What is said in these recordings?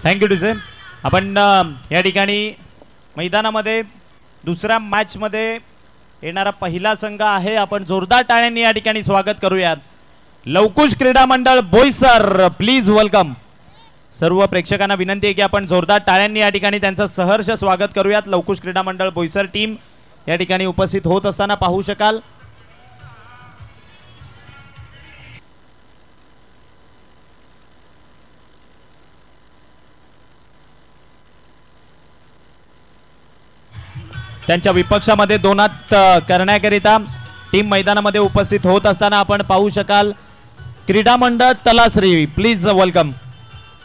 Thank you DJ. आपण या ठिकाणी मैदानामध्ये दुसऱ्या मॅच मध्ये येणारा पहिला संघ आहे. आपण जोरदार टाळ्यांनी या ठिकाणी स्वागत करूयात. लवकुश क्रीडा मंडळ बोईसर, प्लीज वेलकम. सर्व प्रेक्षकांना विनंती आहे की आपण जोरदार टाळ्यांनी या ठिकाणी त्यांचं सहर्ष स्वागत करूयात. लवकुश क्रीडा मंडळ बोईसर टीम या ठिकाणी उपस्थित होत असताना पाहू शकाल. त्यांच्या विपक्षामध्ये दोनात करण्याकरिता टीम मैदानामध्ये उपस्थित होत असताना आपण पाहू शकाल. क्रीडा मंडळ तलासरी, प्लीज वेलकम.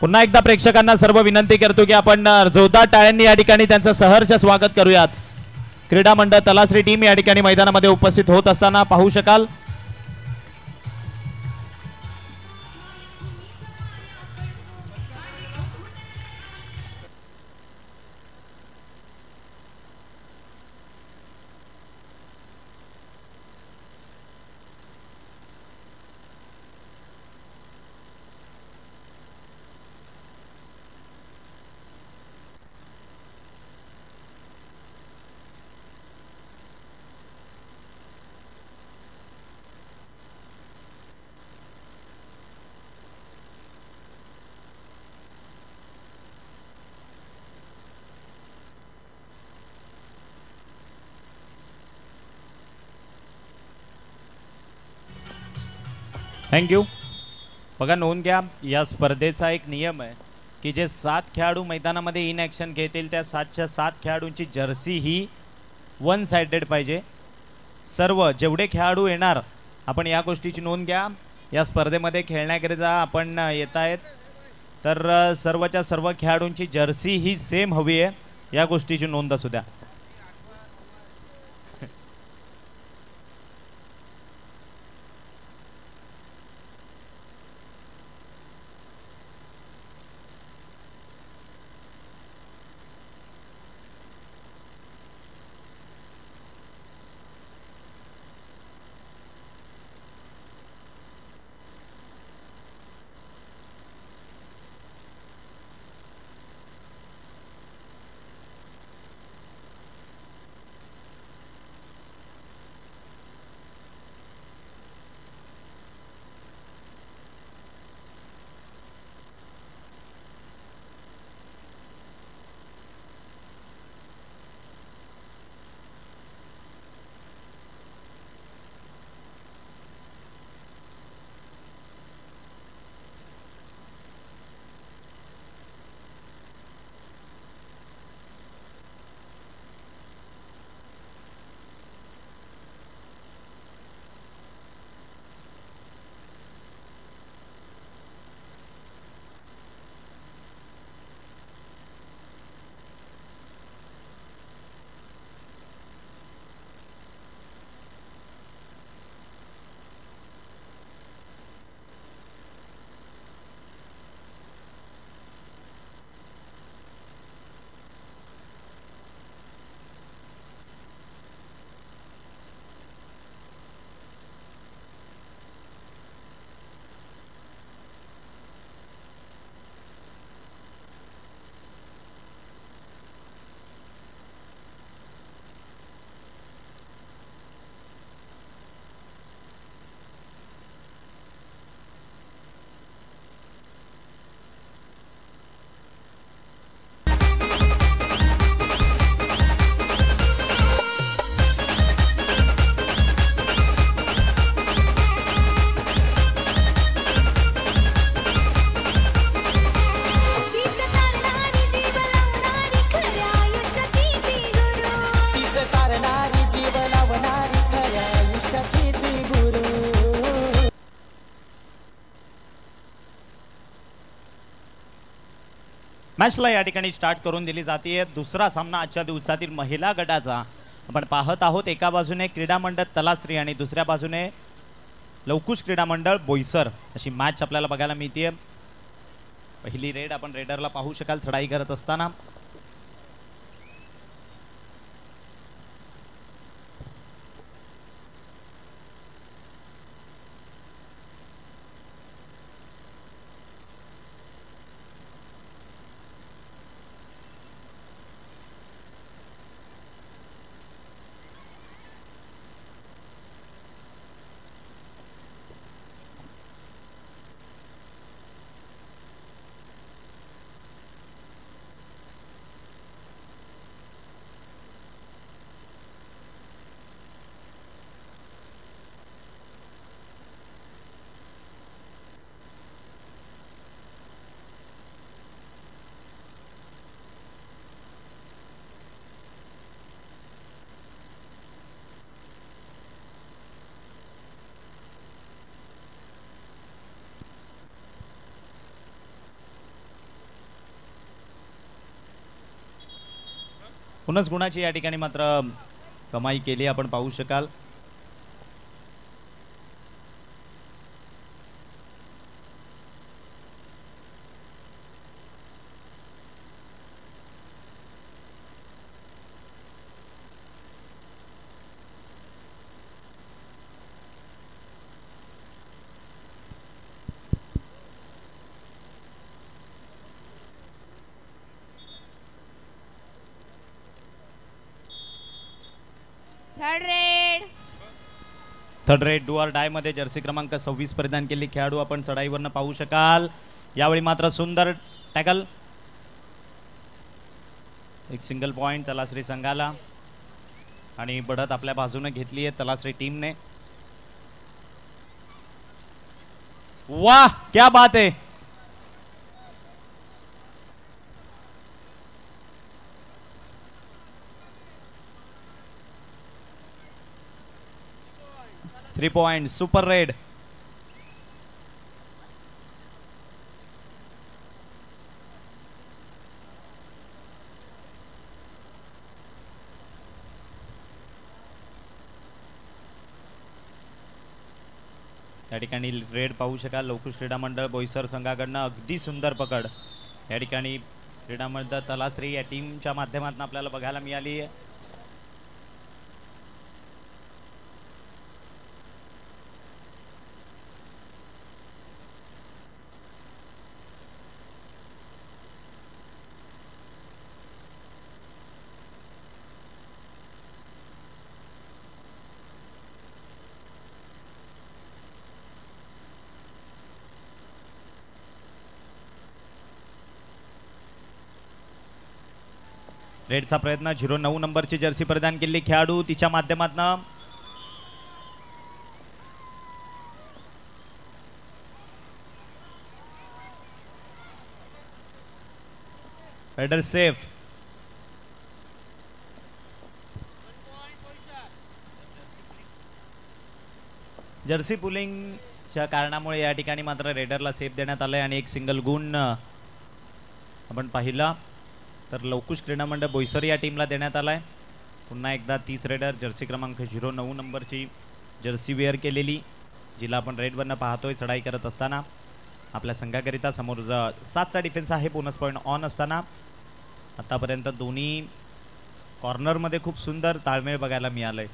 पुन्हा एकदा प्रेक्षकांना सर्व विनंती करतो की आपण जोरदार टाळ्यांनी या ठिकाणी त्यांचं सहर्ष स्वागत करूयात. क्रीडा मंडळ तलासरी टीम या ठिकाणी मैदानामध्ये उपस्थित होत असताना पाहू शकाल. थँक्यू. बघा, नोंद घ्या, या स्पर्धेचा एक नियम आहे की जे 7 खेळाडू मैदानामध्ये इन ॲक्शन घेतील त्या 7च्या 7 खेळाडूंची जर्सी ही 1 साइडेड पाहिजे. सर्व जेवढे खेळाडू येणार आपण या गोष्टीची नोंद घ्या. या स्पर्धेमध्ये खेळण्याकरिता आपण येत आहेत तर सर्वच्या सर्व खेळाडूंची जर्सी ही सेम हवी आहे, या गोष्टीची नोंद असू द्या. मॅचला या ठिकाणी स्टार्ट करून दिली जाते. दुसरा सामना आजच्या दिवसातील महिला गटाचा आपण पाहत आहोत. एका बाजूने क्रीडा मंडळ तलासरी आणि दुसऱ्या बाजूने लवकुश क्रीडा मंडळ बोईसर अशी मॅच आपल्याला बघायला मिळते. पहिली रेड आपण रेडरला पाहू शकाल चढाई करत असताना. पुनच गुणाची या ठिकाणी मात्र कमाई केली आपण पाहू शकाल. थर्ड रेड डू ऑर डाय मध्ये जर्सी क्रमांक 26 परिधान केली खेळाडू आपण चढाईवरनं पाहू शकाल. यावेळी मात्र सुंदर टॅकल, एक सिंगल पॉइंट तलासरी संघाला आणि बढत आपल्या बाजूने घेतली आहे तलासरी टीमने. वाह क्या बात है. Three point super red. या ठिकाणी रेड पाहू शकाल. लवकुश क्रीडा मंडळ बोईसर संघाकडनं अगदी सुंदर पकड या ठिकाणी क्रीडा मंडळ तलासरी या टीमच्या माध्यमातून आपल्याला बघायला मिळाली आहे. रेडचा प्रयत्न 09 नंबरची जर्सी परिधान केलेली खेळाडू तिच्या माध्यमातून रेडर सेफ. जर्सी पुलिंगच्या कारणामुळे या ठिकाणी मात्र रेडरला सेफ देण्यात आलंय आणि एक सिंगल गुण आपण पाहिला तर लवकुश क्रीडा मंडळ बोईसर या टीमला देण्यात आलाय. पुन्हा एकदा 30 रेडर जर्सी क्रमांक 09 नंबरची जर्सी वेअर केलेली जिला आपण रेडवरनं पाहतोय चढाई करत असताना आपल्या संघाकरिता. समोर 7चा डिफेन्स आहे बोनस पॉईंट ऑन असताना. आतापर्यंत दोन्ही कॉर्नरमध्ये खूप सुंदर ताळमेळ बघायला मिळालंय.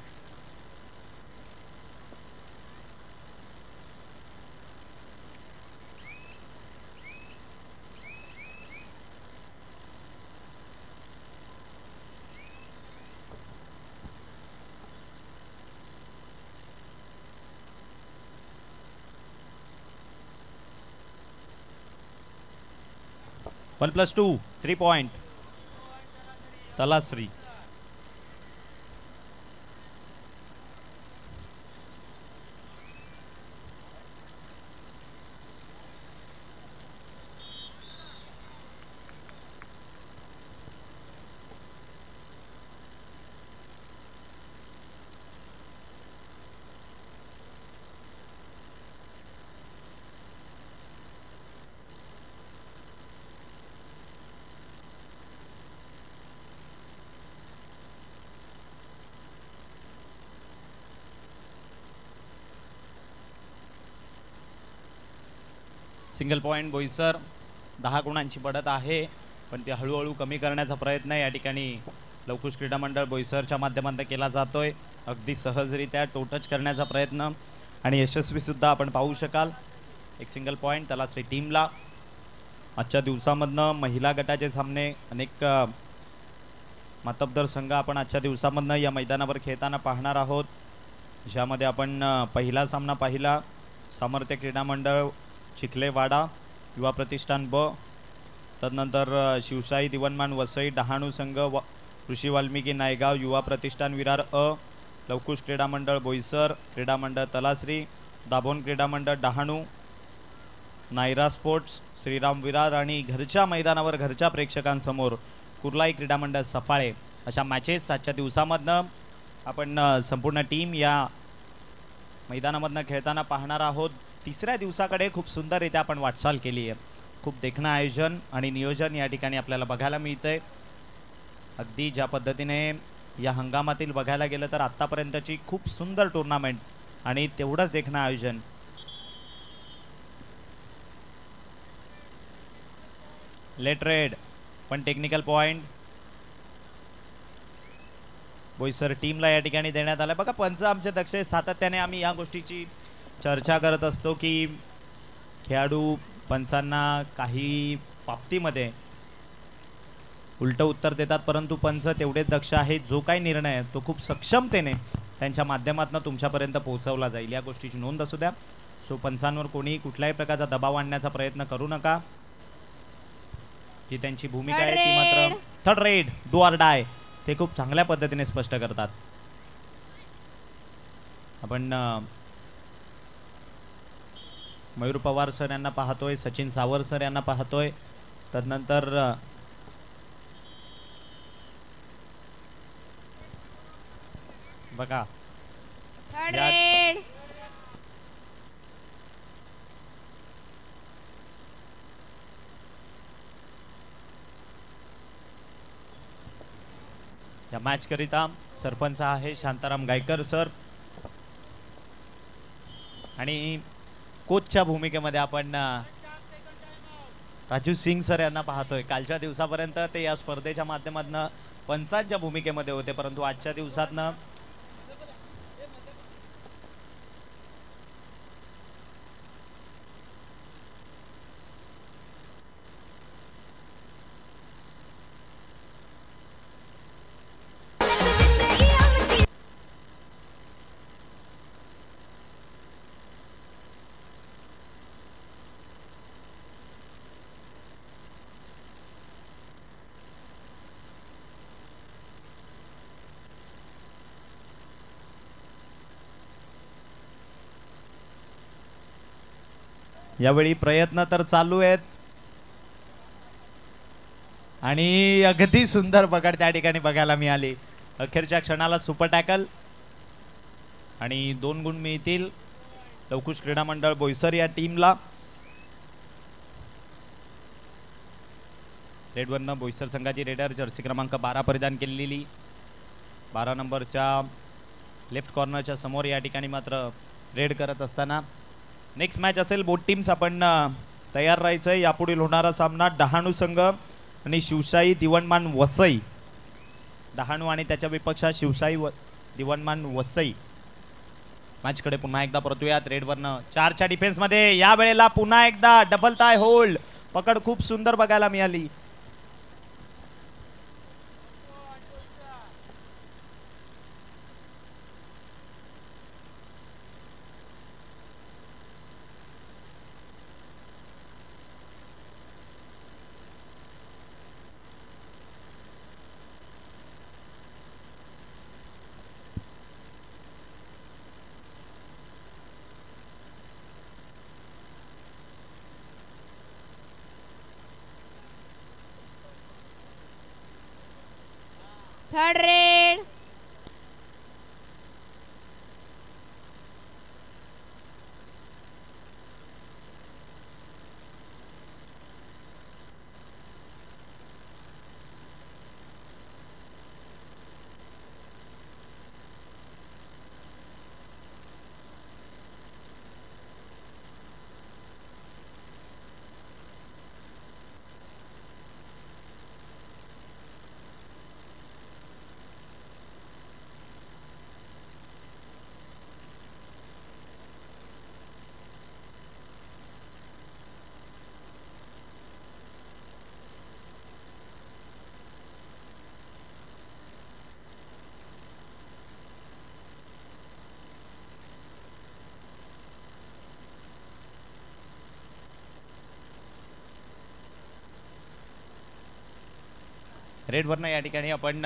+1 3 point Talasari. Single point Boisar 10 गुणांची बढत आहे पण ते हळूहळू कमी करण्याचा प्रयत्न या ठिकाणी लवकुश क्रीडा मंडळ बोईसरच्या माध्यमातून केला जातोय. अगदी सहजरित्या टोटच करण्याचा प्रयत्न आणि यशस्वी सुद्धा आपण पाहू शकाल. एक सिंगल पॉइंट तलासरी टीमला. आजच्या दिवसामधनं महिला गटाचे सामने अनेक मातब्दर संघ आपण आजच्या दिवसामधनं या मैदानावर खेळताना पाहणार आहोत. ज्यामध्ये आपण पहिला सामना पाहिला सामर्थ्य क्रीडा मंडळ चिखलेवाडा युवा प्रतिष्ठान ब, तदनंतर शिवशाही दिवनमान वसई डहाणू संघ ऋषी वाल्मिकी नायगाव युवा प्रतिष्ठान विरार अ, लवकुश क्रीडा मंडळ बोईसर, क्रीडा मंडळ तलासरी, दाभोण क्रीडा मंडळ डहाणू, नायरा स्पोर्ट्स श्रीराम विरार आणि घरच्या मैदानावर घरच्या प्रेक्षकांसमोर कुर्लाई क्रीडा मंडळ सफाळे अशा मॅचेस आजच्या दिवसामधनं आपण संपूर्ण टीम या मैदानामधनं खेळताना पाहणार आहोत. तिसऱ्या दिवसाकडे खूप सुंदररित्या आपण वाटचाल केली आहे. खूप देखणं आयोजन आणि नियोजन या ठिकाणी आपल्याला बघायला मिळतंय. अगदी ज्या पद्धतीने या हंगामातील बघायला गेलं तर आतापर्यंतची खूप सुंदर टुर्नामेंट आणि तेवढंच देखणं आयोजन. लेट रेड पण टेक्निकल पॉइंट बोईसर टीमला या ठिकाणी देण्यात आला. बघा पंच आमचे दक्ष सातत्याने आम्ही या गोष्टीची चर्चा करत असतो की खेळाडू पंचांना काही बाबतीमध्ये उलट उत्तर देतात, परंतु पंच तेवढेच दक्ष आहेत. जो काही निर्णय आहे तो खूप सक्षमतेने त्यांच्या माध्यमातून तुमच्यापर्यंत पोहोचवला जाईल या गोष्टीची नोंद असू द्या. सो पंचांवर कोणी कुठल्याही प्रकारचा दबाव आणण्याचा प्रयत्न करू नका. जी त्यांची भूमिका आहे ती मात्र थर्ड रेड डू ऑर डाय ते खूप चांगल्या पद्धतीने स्पष्ट करतात. आपण मयूर पवार सर यांना पाहतोय, सचिन सावर सर यांना पाहतोय. तदनंतर बघा या मॅच करिता सरपंच आहे शांताराम गायकर सर आणि कोचच्या भूमिकेमध्ये आपण राजू सिंग सर यांना पाहतोय. कालच्या दिवसापर्यंत ते या स्पर्धेच्या माध्यमातून पंचांच्या भूमिकेमध्ये होते, परंतु आजच्या दिवसातनं यावेळी प्रयत्न तर चालू आहेत आणि अगदी सुंदर पकड त्या ठिकाणी बघायला मिळाली. अखेरच्या क्षणाला सुपर टॅकल आणि 2 गुण मिळतील लवकुश क्रीडा मंडळ बोईसर या टीमला. रेडवरनं बोईसर संघाची रेडर जर्सी क्रमांक 12 परिधान केलेली 12 नंबरच्या लेफ्ट कॉर्नरच्या समोर या ठिकाणी मात्र रेड करत असताना नेक्स्ट मॅच असेल बोथ टीम्स. आपण तयार राहायचं आहे. यापुढील होणारा सामना डहाणू संघ आणि शिवशाही दिवणमान वसई. डहाणू आणि त्याच्या विपक्षा शिवशाही दिवणमान वसई मॅचकडे पुन्हा एकदा परतूयात. रेडवरनं 4च्या डिफेन्समध्ये या वेळेला पुन्हा एकदा डबल टाय होल्ड पकड खूप सुंदर बघायला मिळाली. थर्ड रेड रेडवरनं या ठिकाणी आपण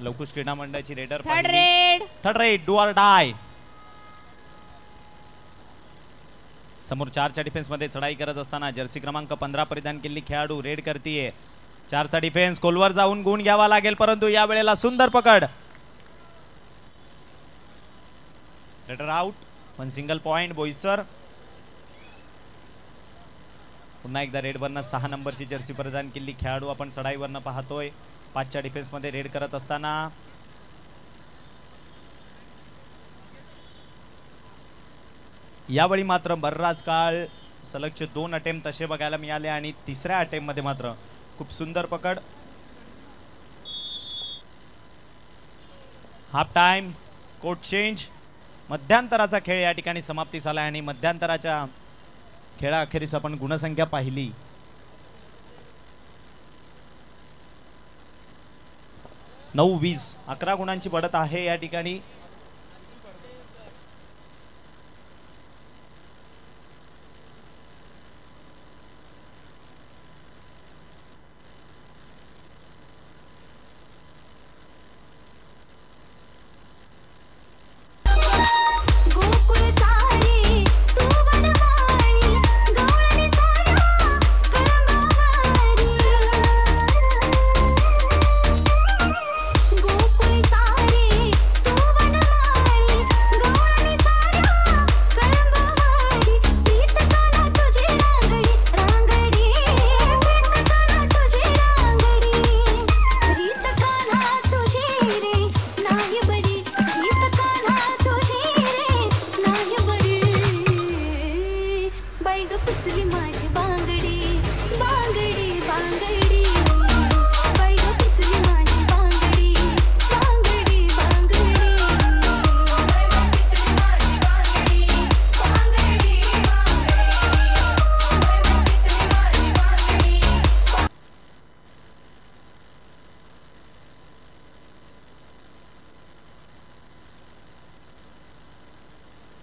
लवकुश क्रीडा मंडळाची raider third red third raid do or डाय. समोर 4च्या डिफेन्स मध्ये चढाई करत असताना जर्सी क्रमांक 15 परिधान केलेली खेळाडू रेड करतीये. 4चा डिफेन्स कोलवर जाऊन गुण घ्यावा लागेल, परंतु या वेळेला सुंदर पकड. Raider out. 1 single point Boisar. पुन्हा एकदा रेडवरनं 6 नंबरची जर्सी परिधान केलेली खेळाडू आपण चढाईवरनं पाहतोय. 5च्या डिफेन्समध्ये रेड करत असताना यावेळी मात्र बर्राच काळ सलगचे 2 अटेम्प्ट तसे बघायला मिळाले आणि तिसऱ्या अटेम्प्ट मध्ये मात्र खूप सुंदर पकड. हाफ टाइम, कोर्ट चेंज, मध्यांतराचा खेळ या ठिकाणी समाप्तीस आला आणि मध्यांतराच्या खेळाअखेरीस आपण गुणसंख्या पाहिली. 9-20 11 गुणांची बढ़त आहे या ठिकाणी.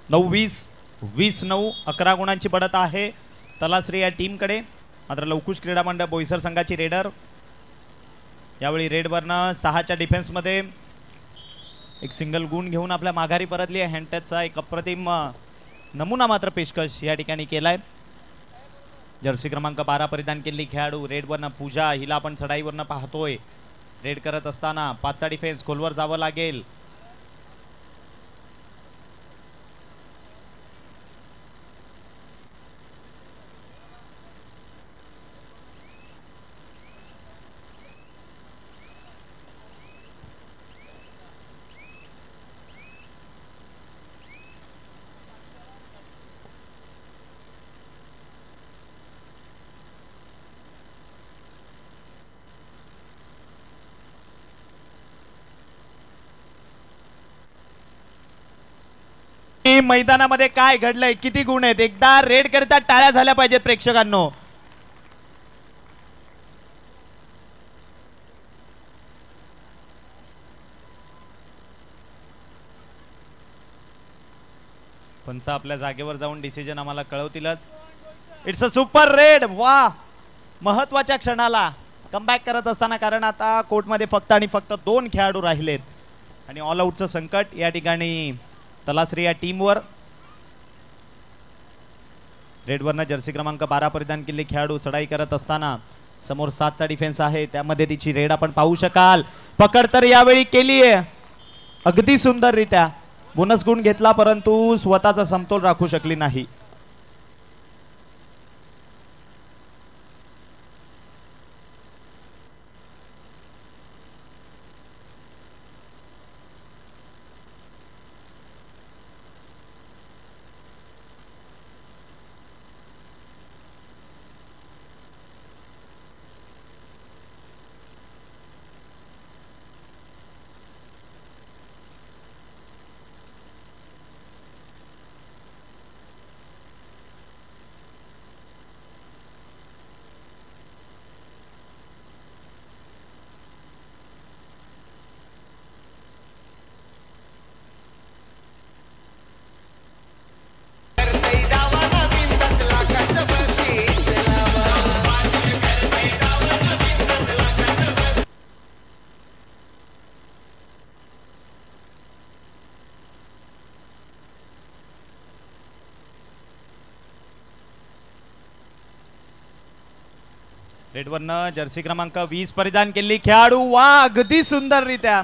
नऊ 20-9 11 गुणांची बढ़त आहे तलासरी या टीमकडे. मात्र लवकुश क्रीडा मंडळ बोईसर संघाची रेडर यावेळी रेडवरनं 6च्या डिफेन्समध्ये एक सिंगल गुण घेऊन आपल्या माघारी परतली आहे. हँडटचचा एक अप्रतिम नमुना मात्र पेशकश या ठिकाणी केलाय. जर्सी क्रमांक 12 परिधान केलेली खेळाडू रेडवरनं पूजा, हिला आपण चढाईवरनं पाहतोय. रेड करत असताना 5चा डिफेन्स, खोलवर जावं लागेल. मैदानामध्ये काय घडलंय, किती गुण आहेत, एकदा रेड करता टाळ्या झाल्या पाहिजेत प्रेक्षकांनो. पंच आपल्या जागेवर जाऊन डिसिजन आम्हाला कळवतीलच. It's a super raid. वा, महत्वाच्या क्षणाला कमबॅक करत असताना, कारण आता कोर्टमध्ये फक्त आणि फक्त 2 खेळाडू राहिलेत आणि ऑल आउटचं संकट या ठिकाणी तलासरी या टीमवर. रेडवरनं जर्सी क्रमांक 12 परिधान केलेली खेळाडू चढाई करत असताना समोर 7चा डिफेन्स आहे, त्यामध्ये तिची रेड आपण पाहू शकाल. पकड तर यावेळी केली आहे अगदी सुंदररित्या. बोनस गुण घेतला परंतु स्वतःचा समतोल राखू शकली नाही. रेडवरनं जर्सी क्रमांक 20 परिधान केलेली खेळाडू, वा अगदी सुंदररित्या.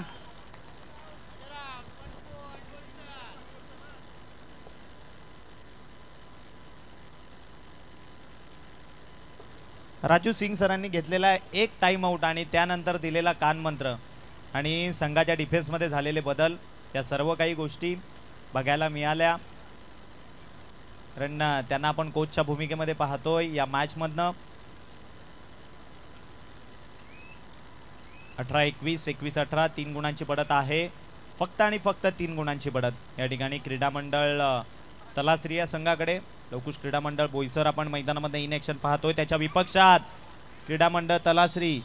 राजू सिंग सरांनी घेतलेला एक टाइम आउट आणि त्यानंतर दिलेला कानमंत्र आणि संघाच्या डिफेन्समध्ये झालेले बदल या सर्व काही गोष्टी बघायला मिळाल्या. कारण त्यांना आपण कोचच्या भूमिकेमध्ये पाहतोय या मॅचमधनं. 18-21, 21-18 3 गुणांची बढत आहे. फक्त आणि फक्त 3 गुणांची बढत या ठिकाणी क्रीडा मंडळ तलासरी या संघाकडे. लवकुश क्रीडा मंडळ बोईसर आपण मैदानामध्ये इन ॲक्शन पाहतोय. त्याच्या विपक्षात क्रीडा मंडळ तलासरी.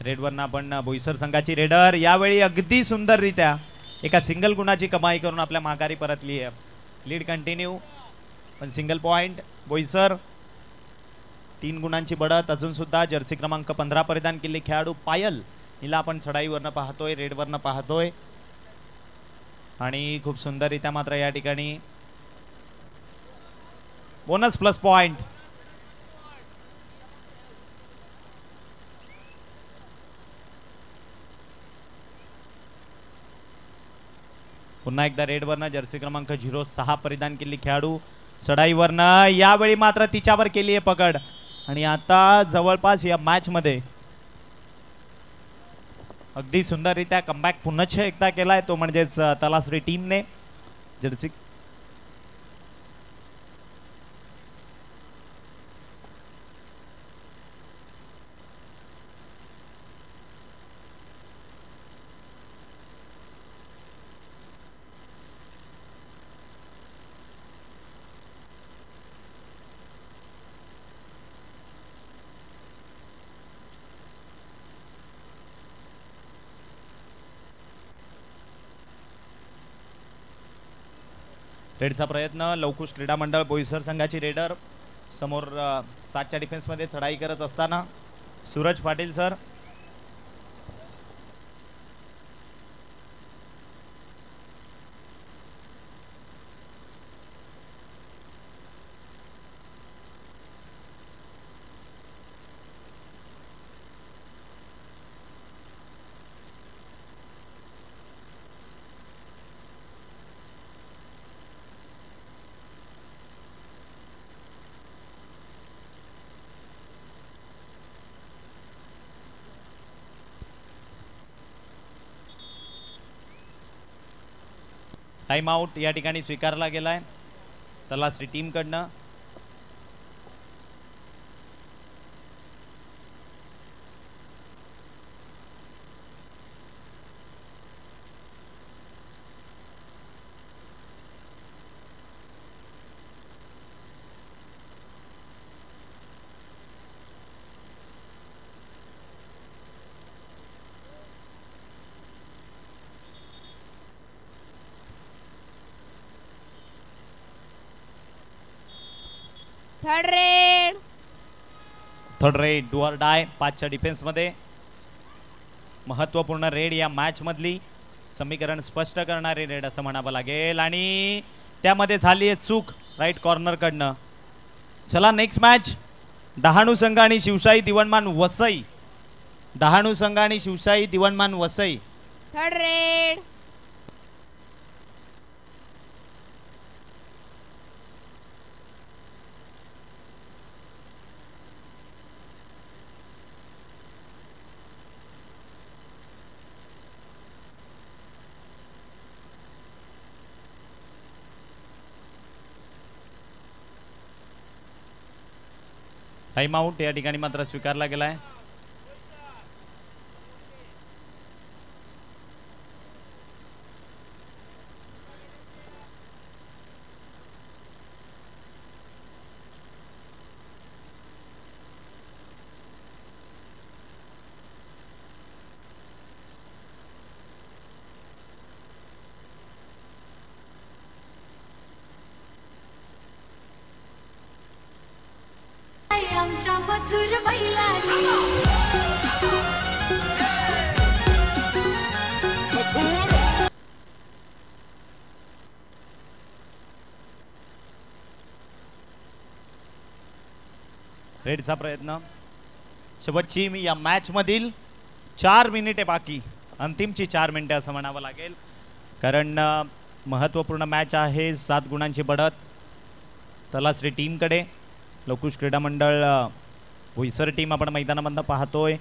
रेडवरनं आपण बोईसर संघाची रेडर यावेळी अगदी सुंदररित्या एका सिंगल गुणाची कमाई करून आपल्या माघारी परतली आहे. लीड कंटिन्यू पण सिंगल पॉइंट बोईसर. 3 गुणांची बढत. अजून सुद्धा जर्सी क्रमांक 15 परिधान केलेली खेळाडू पायल हिला आपण चढाईवरनं पाहतोय, रेडवरनं पाहतोय आणि खूप सुंदररित्या मात्र या ठिकाणी बोनस प्लस पॉइंट. पुन्हा एकदा रेडवरनं जर्सी क्रमांक 06 परिधान केलेली खेळाडू चढाईवरनं यावेळी मात्र तिच्यावर केली आहे पकड आणि आता जवळपास या मॅच मध्ये अगदी सुंदररित्या कमबॅक पुन्हा एकदा केलाय तो म्हणजेच तलासरी टीमने. जर्सी रेडचा प्रयत्न. लवकुश क्रीडा मंडळ बोईसर संघाची रेडर समोर 7च्या डिफेन्समध्ये चढाई करत असताना Suraj Patil sir. Time out या ठिकाणी स्वीकारला गेलाय तलासरी टीम कडनं. Third raid do or die 5च्या डिफेन्स मध्ये महत्वपूर्ण रेड या मॅच मधली समीकरण स्पष्ट करणारी रेड असं म्हणावं लागेल आणि त्यामध्ये झाली आहे चूक राईट कॉर्नर कडनं. चला नेक्स्ट मॅच डहाणू संघ आणि शिवशाही दिवणमान वसई. डहाणू संघ आणि शिवशाही दिवणमान Vasai. Third raid. Time out या ठिकाणी मात्र स्वीकारला गेलाय. आमच्या मधुर बैलारी रेडचा प्रयत्न शेवटची या मॅच मधील 4 मिनिटे बाकी अंतिमची 4 मिनिटं असं म्हणावं लागेल, कारण महत्त्वपूर्ण मॅच आहे. 7 गुणांची बढत तलाश्री टीमकडे. लवकुश क्रीडा मंडळ बोईसर टीम आपण मैदानामधनं पाहतोय.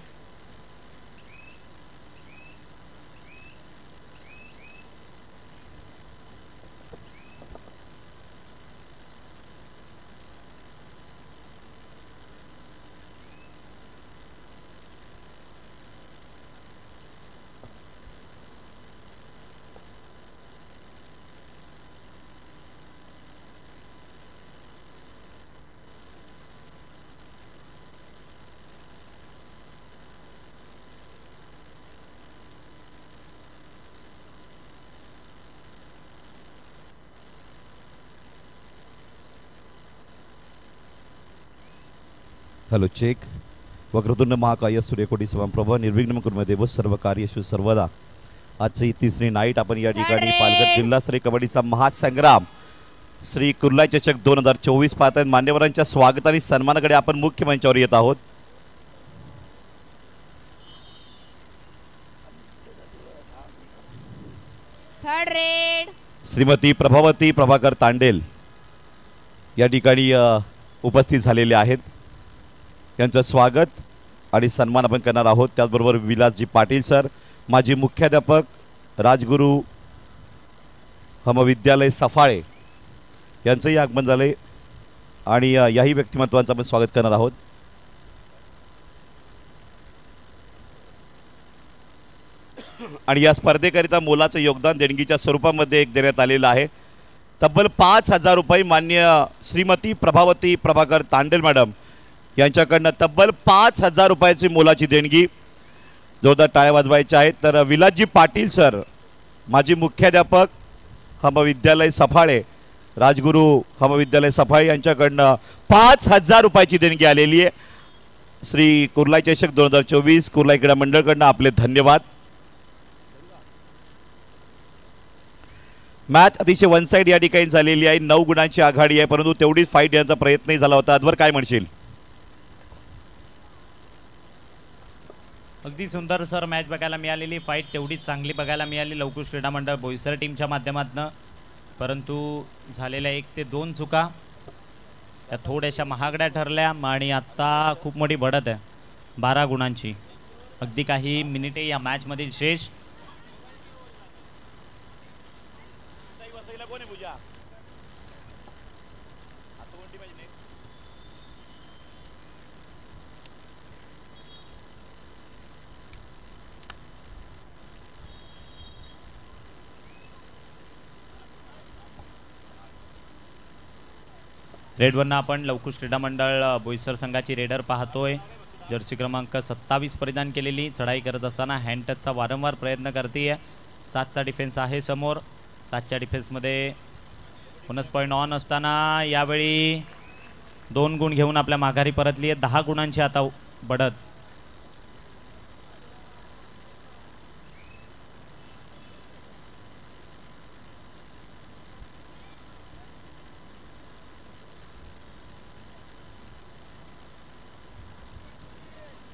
Hello check. वक्रतुंड महाकाय सूर्यकोटी समप्रभ निर्विघ्न कुर्मदेव सर्व कार्येषु सर्वदा. आजची तिसरी नाईट आपण या ठिकाणी पालघर जिल्हास्तरीय कबड्डीचा महासंग्राम श्री कुर्ला चषक 2024 पाहत आहेत. मान्यवरांच्या स्वागत आणि सन्मानाकडे आपण मुख्य मंचावर येत आहोत. थर्ड रेड श्रीमती प्रभावती प्रभाकर तांडेल या ठिकाणी उपस्थित झालेले आहेत. यांचं स्वागत आणि सन्मान आपण करणार आहोत. त्याचबरोबर विलासजी पाटील सर, माजी मुख्याध्यापक राजगुरू हमविद्यालय सफाळे यांचंही आगमन झाले आणि याही व्यक्तिमत्वांचं आपण स्वागत करणार आहोत. आणि या स्पर्धेकरिता मोलाचं योगदान देणगीच्या स्वरूपामध्ये एक देण्यात आलेलं आहे. तब्बल 5,000 रुपये मान्य श्रीमती प्रभावती प्रभाकर तांडेल मॅडम यांच्याकडनं तब्बल 5,000 रुपयाची मोलाची देणगी. जोरदार टाळ्या वाजवायच्या आहेत. तर विलासजी पाटील सर, माजी मुख्याध्यापक हमविद्यालय सफाळे, राजगुरू हमविद्यालय सफाळे यांच्याकडनं 5,000 रुपयाची देणगी आलेली आहे. श्री कुर्ला चषक 2024 कुर्ला क्रीडा मंडळकडनं आपले धन्यवाद. मॅच अतिशय वन साइड या ठिकाणी झालेली आहे. 9 गुणांची आघाडी आहे, परंतु तेवढीच फाईट यांचा प्रयत्नही झाला होता. आजवर काय म्हणशील? अगदी सुंदर सर मॅच बघायला मिळालेली. फाईट तेवढीच चांगली बघायला मिळाली लवकुश क्रीडा मंडळ बोईसर टीमच्या माध्यमातून. परंतु झालेल्या 1 ते 2 चुका त्या थोड्याशा महागड्या ठरल्या आणि आत्ता खूप मोठी बढत आहे 12 गुणांची. अगदी काही मिनिटे या मॅचमधील शेष. रेडवरनं आपण लवकुश क्रीडा मंडळ बोईसर संघाची रेडर पाहतोय. जर्सी क्रमांक 27 परिधान केलेली. चढाई करत असताना हँड टचचा वारंवार प्रयत्न करते. 7चा डिफेन्स आहे समोर. 7च्या डिफेन्समध्ये बोनस पॉईंट ऑन असताना यावेळी 2 गुण घेऊन आपल्या माघारी परतली आहे. 10 गुणांची आता बढत.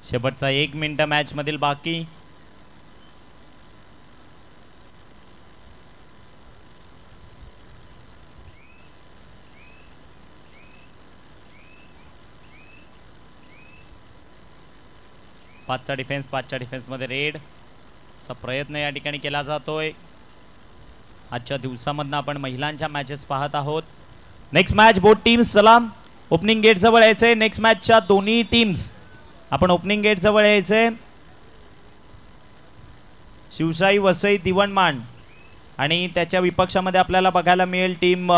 शेवटचा 1 मिनिट मॅच मधील बाकी. पाचचा डिफेन्समध्ये रेड असा प्रयत्न या ठिकाणी केला जातोय. आजच्या दिवसामधनं आपण महिलांच्या मॅचेस पाहत आहोत. Next match both teams. चला ओपनिंग गेट जवळ यायचंय. नेक्स्ट मॅचच्या दोन्ही टीम्स आपण ओपनिंग गेट जवळ यायचंय. शिवशाही वसई दिवणमान आणि त्याच्या विपक्षामध्ये आपल्याला बघायला मिळेल टीम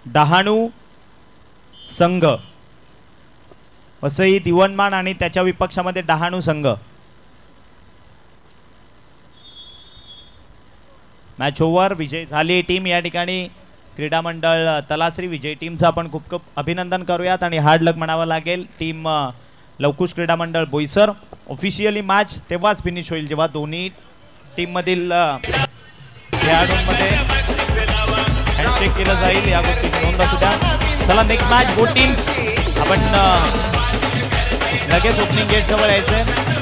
डहाणू संघ. वसई दिवणमान आणि त्याच्या विपक्षामध्ये डहाणू संघ. Match over. विजय झाली टीम या ठिकाणी क्रीडा मंडळ तलाश्री. विजय टीमचं आपण खूप खूप अभिनंदन करूयात आणि हार्ड लक म्हणावं लागेल टीम लवकुश क्रीडा मंडळ बोईसर. ऑफिशियली मॅच तेव्हाच फिनिश होईल जेव्हा दोन्ही टीम मधील खेळाडूंमध्ये हँडशेक केलं जाईल. या गोष्टीची नोंद असू द्या. चला नेक्स्ट मॅच बोथ टीम्स. आपण लगेच ओपनिंग गेट जवळ यायचंय.